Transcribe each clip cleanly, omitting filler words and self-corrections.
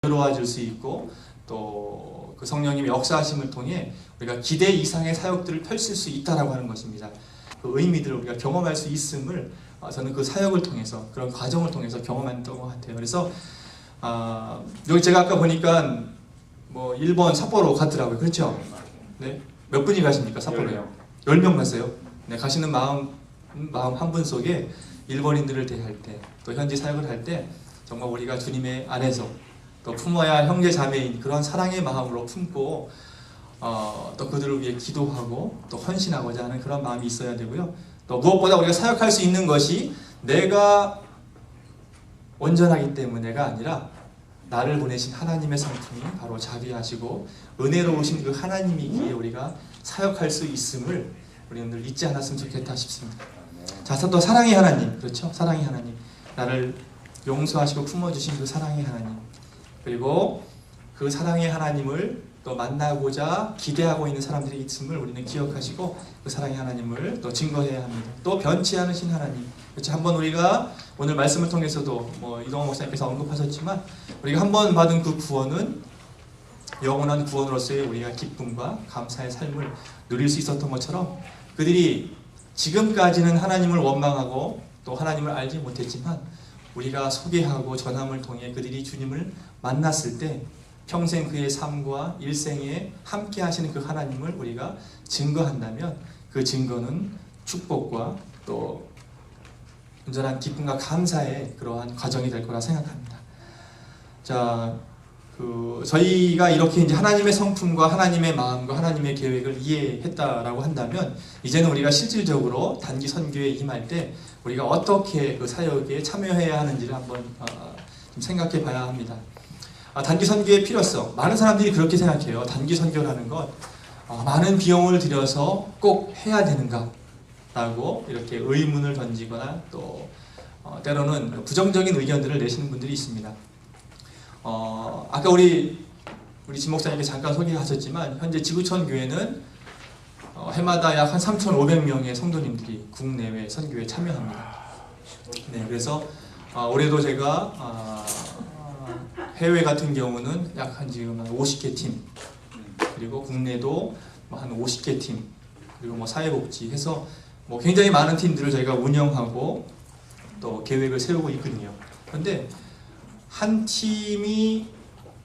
들어와 줄 수 있고 또 그 성령님의 역사하심을 통해 우리가 기대 이상의 사역들을 펼칠 수 있다라고 하는 것입니다. 그 의미들을 우리가 경험할 수 있음을 저는 그 사역을 통해서 그런 과정을 통해서 경험했던 것 같아요. 그래서 여기 제가 아까 보니까 뭐 일본 삿포로 갔더라고요. 그렇죠? 네. 몇 분이 가십니까? 삿포로요? 10명 갔어요. 네, 가시는 마음 한 분 속에 일본인들을 대할 때, 또 현지 사역을 할 때 정말 우리가 주님의 안에서 또 품어야 할 형제 자매인 그런 사랑의 마음으로 품고 또 그들을 위해 기도하고 또 헌신하고자 하는 그런 마음이 있어야 되고요. 또 무엇보다 우리가 사역할 수 있는 것이 내가 온전하기 때문에가 아니라 나를 보내신 하나님의 성품이 바로 자비하시고 은혜로우신 그 하나님이기에 우리가 사역할 수 있음을 우리는 늘 잊지 않았으면 좋겠다 싶습니다. 자, 또 사랑의 하나님, 그렇죠? 사랑의 하나님, 나를 용서하시고 품어주신 그 사랑의 하나님, 그리고 그 사랑의 하나님을 또 만나고자 기대하고 있는 사람들이 있음을 우리는 기억하시고 그 사랑의 하나님을 또 증거해야 합니다. 또 변치 않으신 하나님, 그렇죠? 한번 우리가 오늘 말씀을 통해서도 뭐 이동호 목사님께서 언급하셨지만 우리가 한번 받은 그 구원은 영원한 구원으로서의 우리가 기쁨과 감사의 삶을 누릴 수 있었던 것처럼 그들이 지금까지는 하나님을 원망하고 또 하나님을 알지 못했지만 우리가 소개하고 전함을 통해 그들이 주님을 만났을 때 평생 그의 삶과 일생에 함께 하시는 그 하나님을 우리가 증거한다면 그 증거는 축복과 또 온전한 기쁨과 감사의 그러한 과정이 될 거라 생각합니다. 자, 저희가 이렇게 이제 하나님의 성품과 하나님의 마음과 하나님의 계획을 이해했다라고 한다면 이제는 우리가 실질적으로 단기 선교에 임할 때 우리가 어떻게 그 사역에 참여해야 하는지를 한번 좀 생각해 봐야 합니다. 단기 선교의 필요성, 많은 사람들이 그렇게 생각해요. 단기 선교라는 것 많은 비용을 들여서 꼭 해야 되는가 라고 이렇게 의문을 던지거나 또 때로는 부정적인 의견들을 내시는 분들이 있습니다. 아까 우리 진 목사님께 잠깐 소개하셨지만 현재 지구촌 교회는 해마다 약 한 3,500명의 성도님들이 국내외 선교에 참여합니다. 네, 그래서 올해도 제가 해외 같은 경우는 약 한 지금 한 50개 팀, 그리고 국내도 한 50개 팀, 그리고 뭐 사회복지 해서 뭐 굉장히 많은 팀들을 저희가 운영하고 또 계획을 세우고 있거든요. 그런데 한 팀이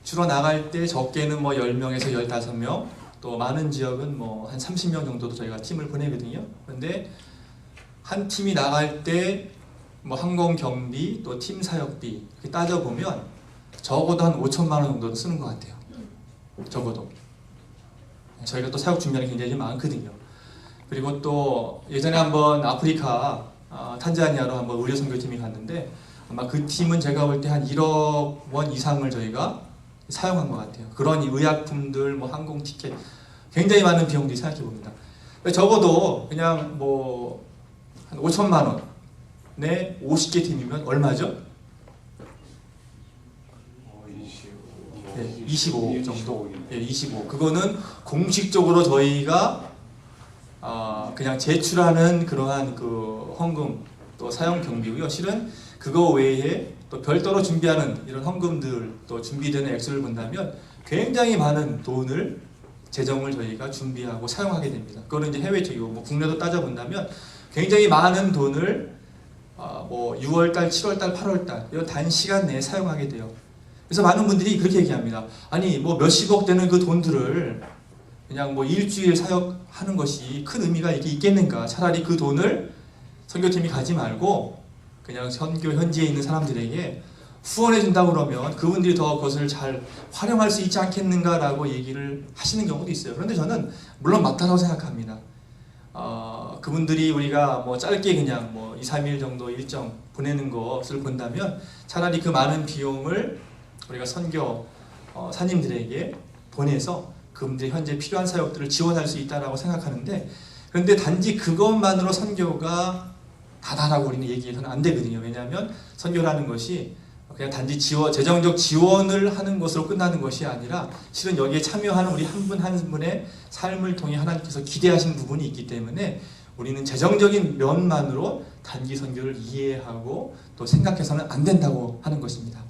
주로 나갈 때 적게는 뭐 10명에서 15명, 또 많은 지역은 뭐 한 30명 정도도 저희가 팀을 보내거든요. 그런데 한 팀이 나갈 때 뭐 항공 경비 또 팀 사역비 이렇게 따져보면 적어도 한 5천만 원 정도는 쓰는 것 같아요. 적어도. 저희가 또 사역 준비하는 게 굉장히 많거든요. 그리고 또 예전에 한번 아프리카 탄자니아로 한번 의료 선교팀이 갔는데 아마 그 팀은 제가 볼 때 한 1억 원 이상을 저희가 사용한 것 같아요. 그런 의약품들, 뭐 항공 티켓, 굉장히 많은 비용들이 생각해 봅니다. 적어도 그냥 뭐 한 5천만 원에 50개 팀이면 얼마죠? 25 정도. 25. 그거는 공식적으로 저희가 그냥 제출하는 그러한 그 헌금 또 사용 경비고요. 실은 그거 외에 또 별도로 준비하는 이런 헌금들 또 준비되는 액수를 본다면 굉장히 많은 돈을 재정을 저희가 준비하고 사용하게 됩니다. 그거는 이제 해외 쪽이고 뭐 국내도 따져본다면 굉장히 많은 돈을 뭐 6월달, 7월달, 8월달 이런 단시간 내에 사용하게 돼요. 그래서 많은 분들이 그렇게 얘기합니다. 아니 뭐 몇십억 되는 그 돈들을 그냥 뭐 일주일 사역하는 것이 큰 의미가 있겠는가? 차라리 그 돈을 선교팀이 가지 말고 그냥 선교 현지에 있는 사람들에게 후원해 준다고 그러면 그분들이 더 그것을 잘 활용할 수 있지 않겠는가라고 얘기를 하시는 경우도 있어요. 그런데 저는 물론 맞다고 생각합니다. 그분들이 우리가 뭐 짧게 그냥 뭐 2, 3일 정도 일정 보내는 것을 본다면 차라리 그 많은 비용을 우리가 선교 사님들에게 보내서 그분들이 현재 필요한 사역들을 지원할 수 있다라고 생각하는데, 그런데 단지 그것만으로 선교가 다다라고 우리는 얘기해서는 안 되거든요. 왜냐하면 선교라는 것이 그냥 단지 재정적 지원을 하는 것으로 끝나는 것이 아니라 실은 여기에 참여하는 우리 한 분 한 분의 삶을 통해 하나님께서 기대하시는 부분이 있기 때문에 우리는 재정적인 면만으로 단기 선교를 이해하고 또 생각해서는 안 된다고 하는 것입니다.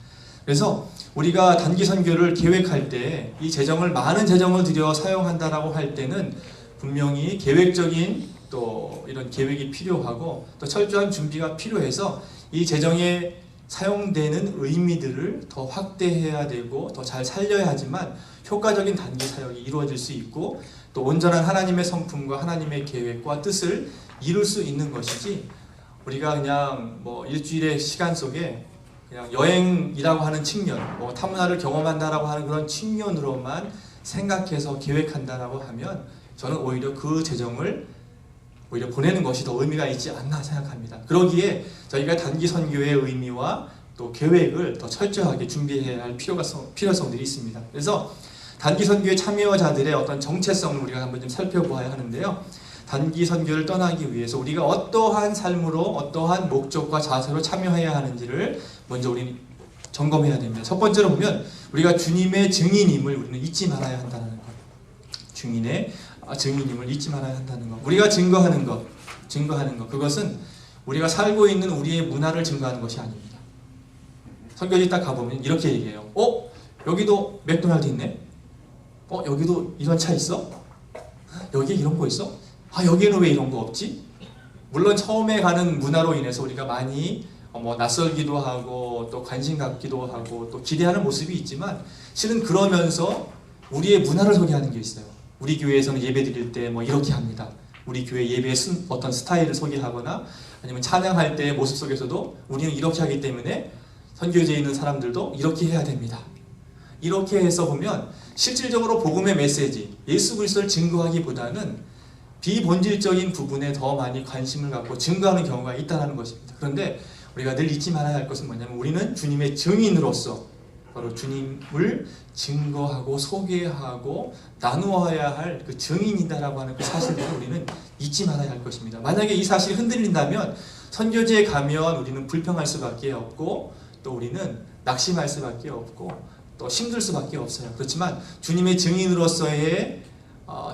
그래서 우리가 단기 선교를 계획할 때 이 재정을 많은 재정을 들여 사용한다라고 할 때는 분명히 계획적인 또 이런 계획이 필요하고 또 철저한 준비가 필요해서 이 재정에 사용되는 의미들을 더 확대해야 되고 더 잘 살려야 하지만 효과적인 단기 사역이 이루어질 수 있고 또 온전한 하나님의 성품과 하나님의 계획과 뜻을 이룰 수 있는 것이지 우리가 그냥 뭐 일주일의 시간 속에 그냥 여행이라고 하는 측면, 뭐 타문화를 경험한다라고 하는 그런 측면으로만 생각해서 계획한다라고 하면 저는 오히려 그 재정을 오히려 보내는 것이 더 의미가 있지 않나 생각합니다. 그러기에 저희가 단기 선교의 의미와 또 계획을 더 철저하게 준비해야 할 필요성들이 있습니다. 그래서 단기 선교의 참여자들의 어떤 정체성을 우리가 한번 좀 살펴보아야 하는데요. 단기 선교를 떠나기 위해서 우리가 어떠한 삶으로 어떠한 목적과 자세로 참여해야 하는지를 먼저 우리는 점검해야 됩니다. 첫 번째로 보면 우리가 주님의 증인임을 우리는 잊지 말아야 한다는 것. 주님의 증인임을 잊지 말아야 한다는 것. 우리가 증거하는 것, 그것은 우리가 살고 있는 우리의 문화를 증거하는 것이 아닙니다. 선교지 딱 가보면 이렇게 얘기해요. 여기도 맥도날드 있네? 여기도 이런 차 있어? 여기에 이런 거 있어? 여기에는 왜 이런 거 없지? 물론 처음에 가는 문화로 인해서 우리가 많이 낯설기도 하고 또 관심 갖기도 하고 또 기대하는 모습이 있지만 실은 그러면서 우리의 문화를 소개하는 게 있어요. 우리 교회에서는 예배 드릴 때 이렇게 합니다. 우리 교회 예배의 어떤 스타일을 소개하거나 아니면 찬양할 때의 모습 속에서도 우리는 이렇게 하기 때문에 선교지에 있는 사람들도 이렇게 해야 됩니다. 이렇게 해서 보면 실질적으로 복음의 메시지, 예수 그리스도를 증거하기보다는 비본질적인 부분에 더 많이 관심을 갖고 증거하는 경우가 있다는 것입니다. 그런데 우리가 늘 잊지 말아야 할 것은 뭐냐면 우리는 주님의 증인으로서 바로 주님을 증거하고 소개하고 나누어야 할 그 증인이다라고 하는 그 사실을 우리는 잊지 말아야 할 것입니다. 만약에 이 사실이 흔들린다면 선교지에 가면 우리는 불평할 수밖에 없고 또 우리는 낙심할 수밖에 없고 또 힘들 수밖에 없어요. 그렇지만 주님의 증인으로서의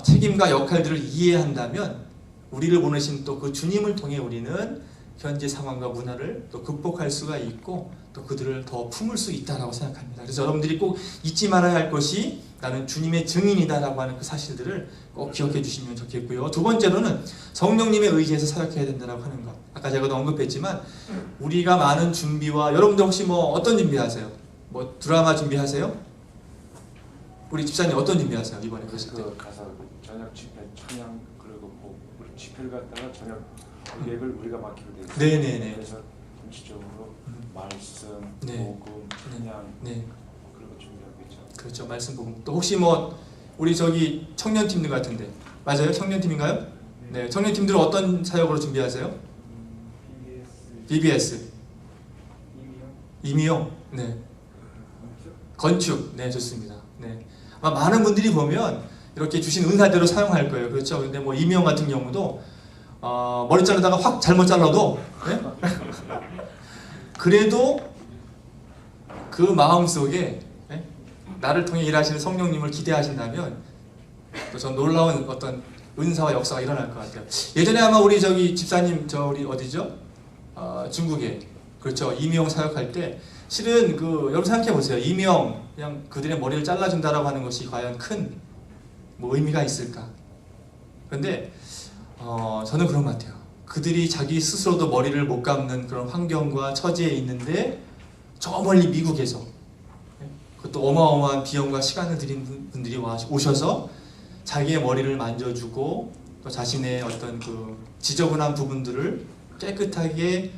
책임과 역할들을 이해한다면 우리를 보내신 또 그 주님을 통해 우리는 현재 상황과 문화를 또 극복할 수가 있고 또 그들을 더 품을 수 있다라고 생각합니다. 그래서 여러분들이 꼭 잊지 말아야 할 것이 나는 주님의 증인이다라고 하는 그 사실들을 꼭 기억해 주시면 좋겠고요. 두 번째로는 성령님의 의지에서 사역해야 된다라고 하는 것. 아까 제가 언급했지만 우리가 많은 준비와 여러분들 혹시 어떤 준비하세요? 드라마 준비하세요? 우리 집사님 어떤 준비하세요? 이번에 가실 때? 가서 저녁 집회 찬양 그리고 우리 집회를 갔다가 저녁 계획을 우리가 맡기로 돼 있어요. 네네네. 그래서 전체적으로 말씀, 네. 복음, 찬양 네. 그런 거 준비하고 있죠. 그렇죠. 말씀 복음. 또 혹시 우리 저기 청년팀들 같은데 맞아요? 청년팀인가요? 네. 청년팀들은 어떤 사역으로 준비하세요? BBS. 이미용. 네. 건축. 네, 좋습니다. 네. 많은 분들이 보면 이렇게 주신 은사대로 사용할 거예요. 그렇죠? 근데 이미용 같은 경우도 머리 자르다가 확 잘못 잘라도 네? 그래도 그 마음속에 네? 나를 통해 일하시는 성령님을 기대하신다면 또 전 놀라운 어떤 은사와 역사가 일어날 것 같아요. 예전에 아마 우리 저기 집사님 우리 어디죠? 중국에 그렇죠. 이미용 사역할 때 실은 여러분 생각해 보세요. 이미용 그냥 그들의 머리를 잘라준다라고 하는 것이 과연 큰 의미가 있을까? 그런데 저는 그런 것 같아요. 그들이 자기 스스로도 머리를 못 감는 그런 환경과 처지에 있는데 저 멀리 미국에서 그것도 어마어마한 비용과 시간을 들인 분들이 오셔서 자기의 머리를 만져주고 또 자신의 어떤 그 지저분한 부분들을 깨끗하게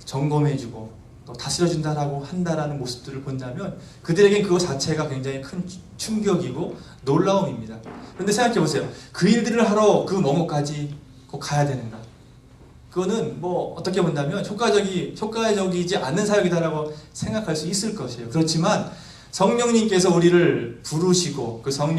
점검해주고 또 다스려준다라고 한다라는 모습들을 본다면 그들에겐 그거 자체가 굉장히 큰 충격이고 놀라움입니다. 그런데 생각해 보세요. 그 일들을 하러 그 멍어까지 꼭 가야 되는가? 그거는 어떻게 본다면 효과적이지 않는 사역이다라고 생각할 수 있을 것이에요. 그렇지만 성령님께서 우리를 부르시고 그 성령